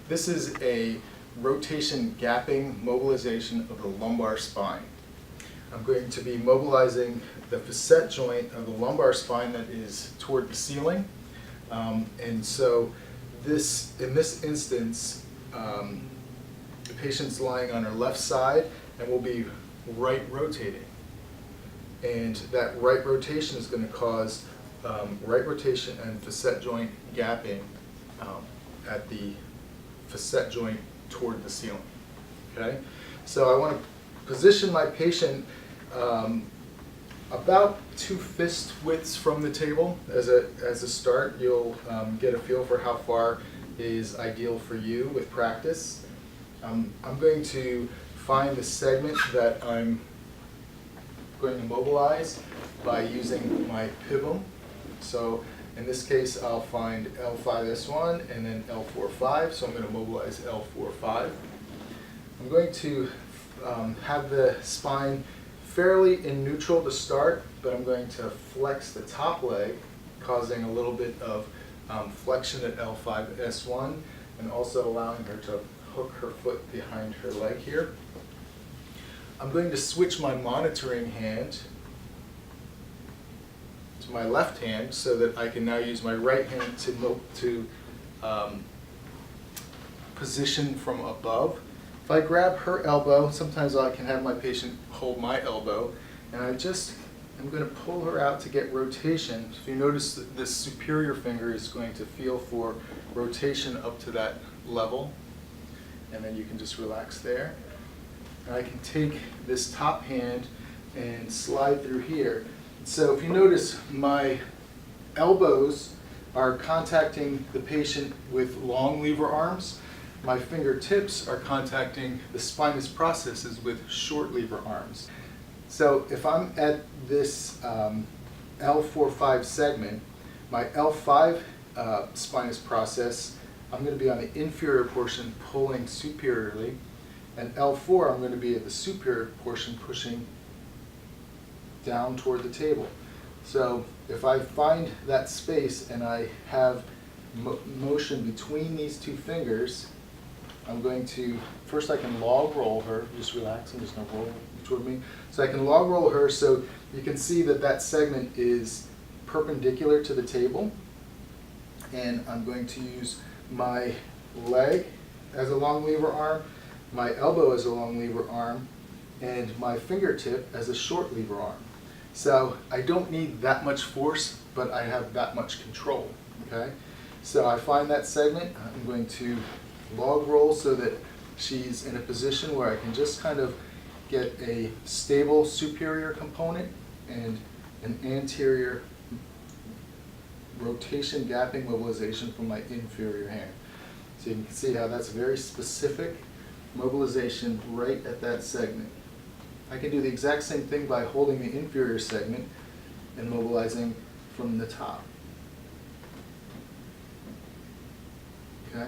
This is a rotation gapping mobilization of the lumbar spine. I'm going to be mobilizing the facet joint of the lumbar spine that is toward the ceiling. And so in this instance, the patient's lying on her left side and will be right rotating. And that right rotation is going to cause right rotation and facet joint gapping at the facet joint toward the ceiling. Okay? So I want to position my patient about 2 fist widths from the table as a start. You'll get a feel for how far is ideal for you with practice. I'm going to find the segment that I'm going to mobilize by using my pivum. So in this case, I'll find L5S1 and then L45, so I'm going to mobilize L45. I'm going to have the spine fairly in neutral to start, but I'm going to flex the top leg, causing a little bit of flexion at L5S1, and also allowing her to hook her foot behind her leg here. I'm going to switch my monitoring hand to my left hand so that I can now use my right hand to position from above. If I grab her elbow, sometimes I can have my patient hold my elbow, and I'm going to pull her out to get rotation. If you notice that this superior finger is going to feel for rotation up to that level, and then you can just relax there. And I can take this top hand and slide through here. So if you notice, my elbows are contacting the patient with long lever arms. My fingertips are contacting the spinous processes with short lever arms. So if I'm at this L45 segment, my L5 spinous process, I'm going to be on the inferior portion pulling superiorly, and L4 I'm going to be at the superior portion pushing down toward the table. So if I find that space and I have motion between these two fingers, I'm going to, first I can log roll her, just relax and just no roll toward me. So I can log roll her so you can see that that segment is perpendicular to the table. And I'm going to use my leg as a long lever arm, my elbow as a long lever arm, and my fingertip as a short lever arm. So I don't need that much force, but I have that much control. Okay? So I find that segment, I'm going to log roll so that she's in a position where I can just kind of get a stable superior component and an anterior rotation gapping mobilization from my inferior hand. So you can see how that's very specific mobilization right at that segment. I can do the exact same thing by holding the inferior segment and mobilizing from the top. Okay?